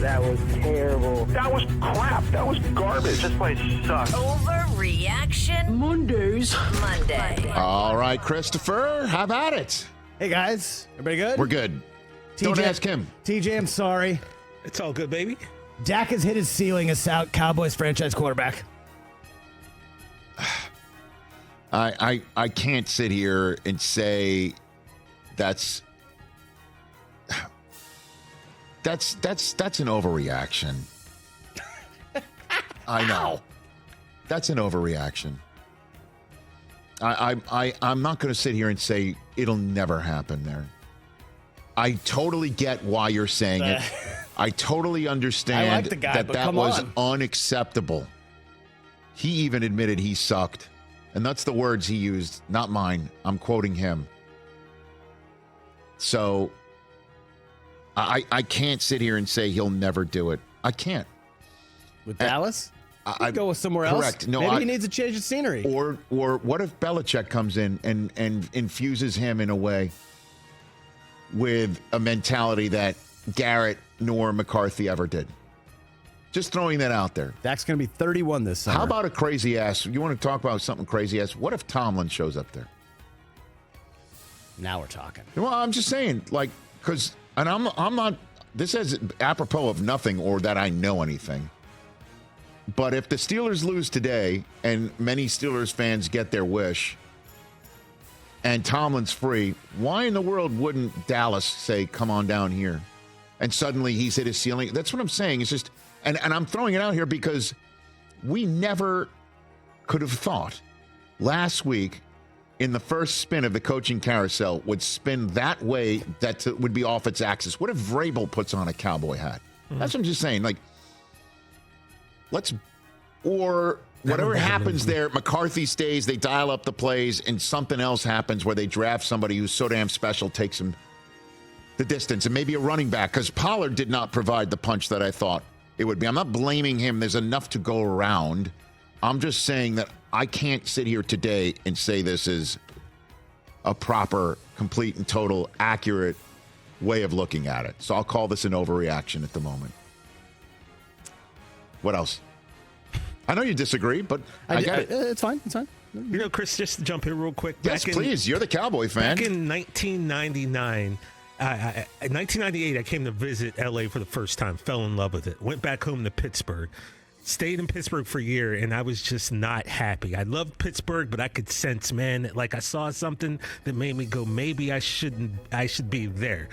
That was terrible. That was crap. That was garbage. This place sucks. Overreaction Monday. All right, Christopher, how about it? Hey, guys. Everybody good? We're good. Don't ask him. TJ, I'm sorry. It's all good, baby. Dak has hit his ceiling as Cowboys franchise quarterback. I can't sit here and say that's an overreaction. I know. That's an overreaction. I'm not going to sit here and say it'll never happen there. I totally get why you're saying it. I totally understand I like the guy, that was unacceptable. He even admitted he sucked. And that's the words he used, not mine. I'm quoting him. So I can't sit here and say he'll never do it. I can't. With Dallas? I'd go with somewhere else. Correct. No, Maybe he needs a change of scenery. Or what if Belichick comes in and infuses him in a way with a mentality that Garrett nor McCarthy ever did? Just throwing that out there. Dak's going to be 31 this summer. How about a crazy ass? You want to talk about something crazy ass? What if Tomlin shows up there? Now we're talking. Well, I'm just saying, because I'm not. This is apropos of nothing or that I know anything. But if the Steelers lose today, and many Steelers fans get their wish, and Tomlin's free, why in the world wouldn't Dallas say, "Come on down here"? And suddenly he's hit his ceiling. That's what I'm saying. It's just. And I'm throwing it out here because we never could have thought last week in the first spin of the coaching carousel would spin that way, that would be off its axis. What if Vrabel puts on a cowboy hat? That's what I'm just saying. Or whatever happens there, McCarthy stays, they dial up the plays, and something else happens where they draft somebody who's so damn special, takes him the distance, and maybe a running back, because Pollard did not provide the punch that I thought it would be. I'm not blaming him. There's enough to go around. I'm just saying that I can't sit here today and say this is a proper, complete, and total accurate way of looking at it. So I'll call this an overreaction at the moment. What else? I know you disagree, but I get it. It's fine. It's fine. You know, Chris, just to jump in real quick. Yes, please. You're the Cowboy fan. Back in 1999... in 1998, I came to visit L.A. for the first time, fell in love with it, went back home to Pittsburgh, stayed in Pittsburgh for a year, and I was just not happy. I loved Pittsburgh, but I could sense, man, I saw something that made me go, maybe I should be there.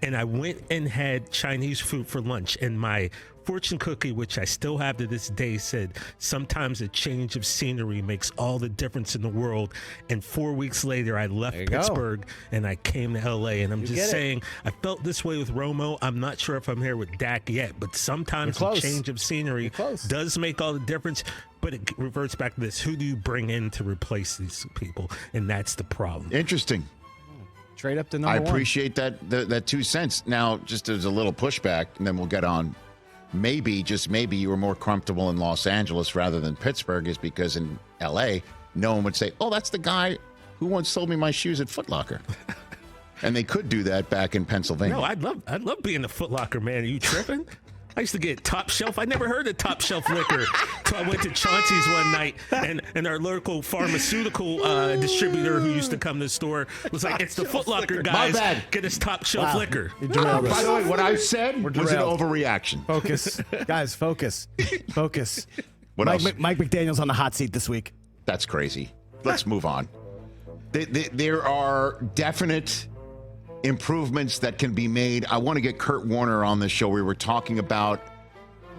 And I went and had Chinese food for lunch, and my fortune cookie, which I still have to this day, said sometimes a change of scenery makes all the difference in the world. And 4 weeks later, I left Pittsburgh and I came to LA. And I'm just saying, I felt this way with Romo. I'm not sure if I'm here with Dak yet, but sometimes a change of scenery does make all the difference. But it reverts back to this: who do you bring in to replace these people? And that's the problem. Interesting. Trade up to number one. I appreciate that 2 cents. Now, just as a little pushback, and then we'll get on. Maybe, just maybe, you were more comfortable in Los Angeles rather than Pittsburgh, is because in L.A., no one would say, "Oh, that's the guy who once sold me my shoes at Foot Locker." And they could do that back in Pennsylvania. No, I'd love being a Foot Locker, man. Are you tripping? I used to get Top Shelf. I never heard of Top Shelf liquor until I went to Chauncey's one night, and our local pharmaceutical distributor who used to come to the store was like, "It's the Foot Locker guys. My bad. Get us Top Shelf liquor." By the way, what I said was an overreaction. Focus. Guys, focus. What else? Mike McDaniel's on the hot seat this week. That's crazy. Let's move on. There are definite improvements that can be made. I want to get Kurt Warner on this show. We were talking about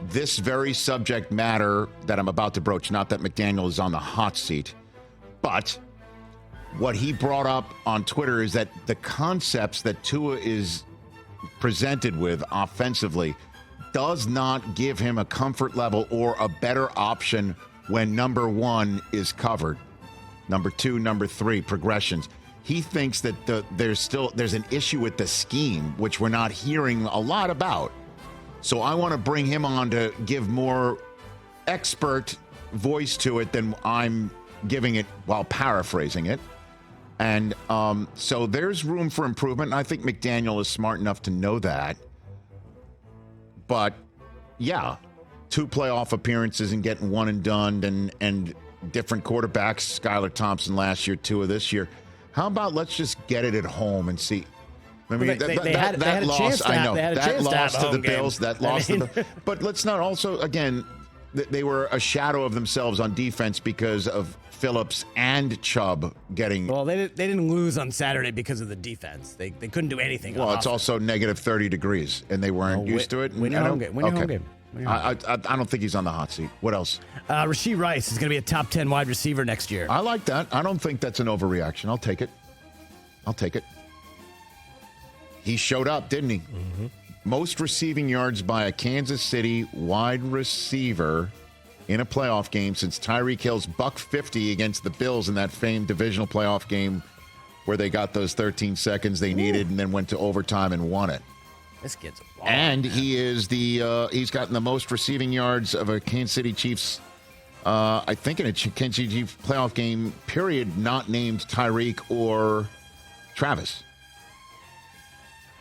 this very subject matter that I'm about to broach. Not that McDaniel is on the hot seat, but what he brought up on Twitter is that the concepts that Tua is presented with offensively does not give him a comfort level or a better option when number one is covered. Number two, number three, progressions. He thinks that there's an issue with the scheme, which we're not hearing a lot about. So I want to bring him on to give more expert voice to it than I'm giving it while paraphrasing it. And so there's room for improvement. And I think McDaniel is smart enough to know that. But yeah, 2 playoff appearances and getting one and done, and different quarterbacks. Skylar Thompson last year, Tua this year. How about let's just get it at home and see? I mean, They had a chance to have that loss to the home game. Bills. That loss to the. But let's not also again. They were a shadow of themselves on defense because of Phillips and Chubb getting. Well, they didn't lose on Saturday because of the defense. They couldn't do anything. Well, it's also negative 30 degrees, and they weren't used to it. Win your home game. Win your home game. I don't think he's on the hot seat. What else? Rashee Rice is going to be a top 10 wide receiver next year. I like that. I don't think that's an overreaction. I'll take it. He showed up, didn't he? Mm-hmm. Most receiving yards by a Kansas City wide receiver in a playoff game since Tyreek Hill's $150 against the Bills in that famed divisional playoff game where they got those 13 seconds they needed and then went to overtime and won it. This kid's a ball. And he is he's gotten the most receiving yards of a Kansas City Chiefs, I think in a Kansas City Chiefs playoff game, period, not named Tyreek or Travis.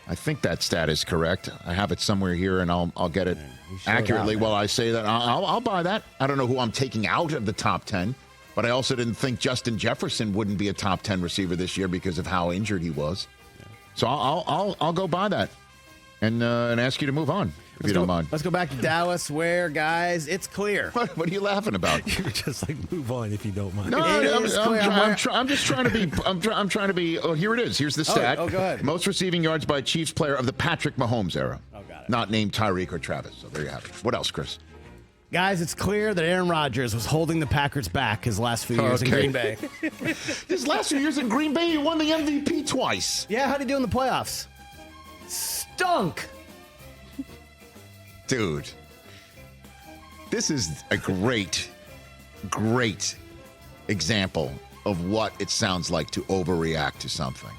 I think that stat is correct. I have it somewhere here, and I'll get it accurately while I say that. I'll buy that. I don't know who I'm taking out of the top 10, but I also didn't think Justin Jefferson wouldn't be a top 10 receiver this year because of how injured he was. So I'll go buy that and ask you to move on if you don't mind. Let's go back to Dallas, where guys, it's clear. What are you laughing about? You're just like, move on if you don't mind. No, I'm just trying to be. I'm trying to be. Oh, here it is. Here's the stat. Oh, go ahead. Most receiving yards by a Chiefs player of the Patrick Mahomes era. Oh, got it. Not named Tyreek or Travis. So there you have it. What else, Chris? Guys, it's clear that Aaron Rodgers was holding the Packers back his last few years in Green Bay. His last few years in Green Bay, he won the MVP twice. Yeah, how'd he do in the playoffs? Stunk. Dude, this is a great example of what it sounds like to overreact to something.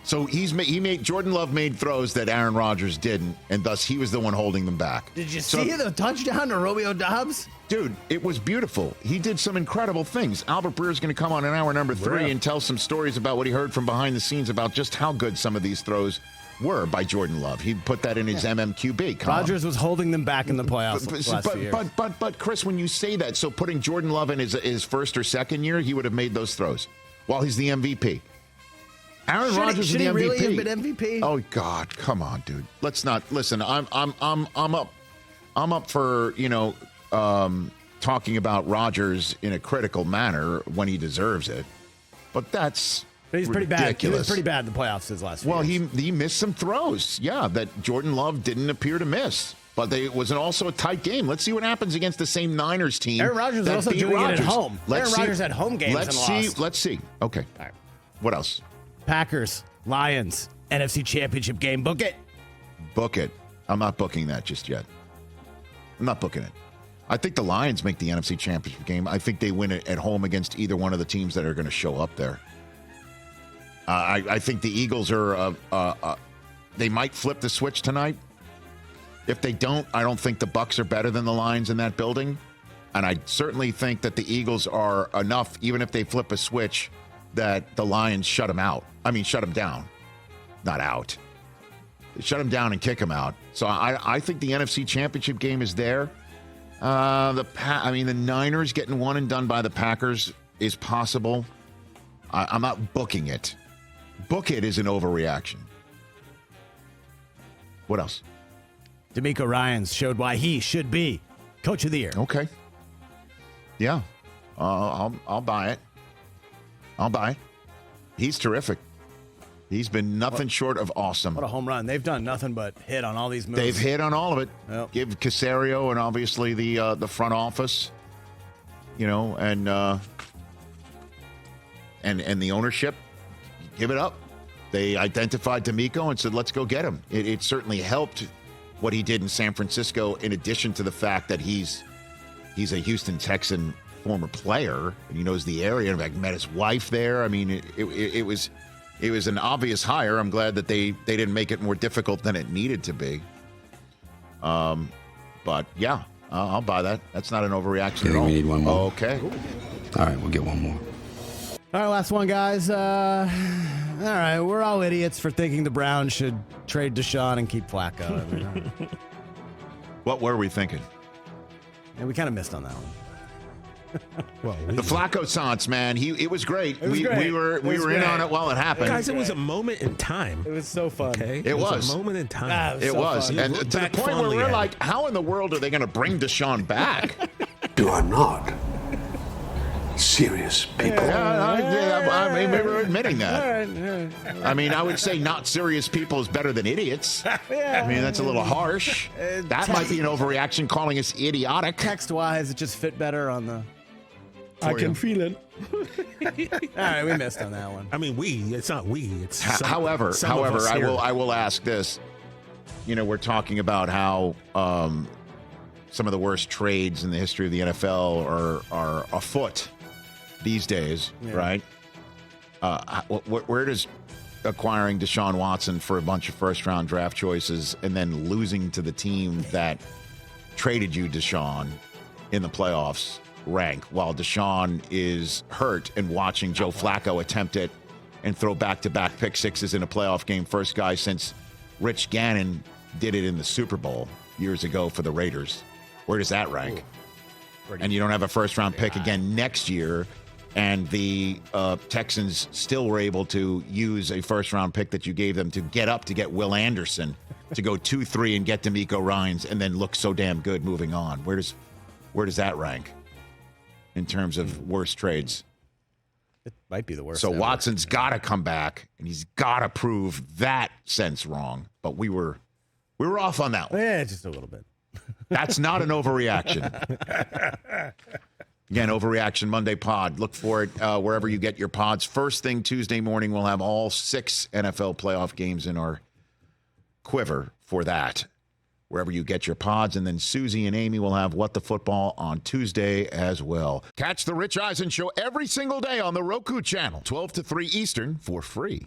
So Jordan Love made throws that Aaron Rodgers didn't, and thus he was the one holding them back. Did you see the touchdown to Romeo Doubs? Dude, it was beautiful. He did some incredible things. Albert Breer's going to come on in hour number 3 and tell some stories about what he heard from behind the scenes about just how good some of these throws were by Jordan Love. He put that in his MMQB column. Rodgers was holding them back in the playoffs last few years. But Chris, when you say that, so putting Jordan Love in his first or second year, he would have made those throws while he's the MVP. Aaron Rodgers is the MVP. Should he really have been MVP? Oh God, come on, dude. Let's not listen. I'm up for talking about Rodgers in a critical manner when he deserves it, but that's. But he's pretty bad. He was pretty bad in the playoffs his last few years. He missed some throws, that Jordan Love didn't appear to miss. But it was also a tight game. Let's see what happens against the same Niners team. Aaron Rodgers was also doing it at home. Aaron Rodgers had home games and lost. Let's see. Okay. All right. What else? Packers, Lions, NFC Championship game. Book it. Book it. I'm not booking that just yet. I'm not booking it. I think the Lions make the NFC Championship game. I think they win it at home against either one of the teams that are going to show up there. I think the Eagles are, they might flip the switch tonight. If they don't, I don't think the Bucs are better than the Lions in that building. And I certainly think that the Eagles are enough, even if they flip a switch, that the Lions shut them out. I mean, shut them down. Not out. Shut them down and kick them out. So I think the NFC Championship game is there. The Niners getting one and done by the Packers is possible. I'm not booking it. Book it is an overreaction. What else? DeMeco Ryans showed why he should be Coach of the Year. Okay. Yeah. I'll buy it. I'll buy it. He's terrific. He's been nothing short of awesome. What a home run. They've done nothing but hit on all these moves. They've hit on all of it. Yep. Give Caserio and obviously the front office, and the ownership, give it up. They identified DeMeco and said, let's go get him. It certainly helped what he did in San Francisco, in addition to the fact that he's a Houston Texan former player, and he knows the area, and met his wife there. I mean, it was an obvious hire. I'm glad that they didn't make it more difficult than it needed to be. But yeah, I'll buy that. That's not an overreaction at all. We need one more. Okay. All right, we'll get one more. All right, last one, guys. All right, we're all idiots for thinking the Browns should trade Deshaun and keep Flacco. What were we thinking? And we kind of missed on that one. Well, The Flacco Sans, man, it was great. was great. We were in on it while it happened. guys, it was a moment in time. It was so fun. Okay, It was. a moment in time. Ah, It so was, fun. and You look to the back point where fondly we're at like, it. how in the world are they going to bring Deshaun back? Do I not? Serious people. I mean, maybe we're admitting that. All right. I mean, I would say not serious people is better than idiots. Yeah. I mean, that's a little harsh. That might be an overreaction, calling us idiotic. Text-wise, it just fit better on the... I can feel it. All right, we missed on that one. I mean, it's not we. It's However, some of us here. I will ask this. You know, we're talking about how some of the worst trades in the history of the NFL are afoot these days, right? Where does acquiring Deshaun Watson for a bunch of first-round draft choices and then losing to the team that traded you Deshaun in the playoffs rank, while Deshaun is hurt and watching Joe Flacco attempt it and throw back-to-back pick sixes in a playoff game, first guy since Rich Gannon did it in the Super Bowl years ago for the Raiders? Where does that rank? And you don't have a first-round pick again next year, and the Texans still were able to use a first-round pick that you gave them to get Will Anderson to go 2-3 and get D'Amico Ryans and then look so damn good moving on. Where does that rank in terms of worst trades? It might be the worst. So ever. Watson's got to come back, and he's got to prove that sense wrong. But we were off on that one. Yeah, just a little bit. That's not an overreaction. Again, Overreaction Monday pod. Look for it wherever you get your pods. First thing Tuesday morning, we'll have all 6 NFL playoff games in our quiver for that, wherever you get your pods. And then Susie and Amy will have What the Football on Tuesday as well. Catch the Rich Eisen Show every single day on the Roku channel, 12 to 3 Eastern, for free.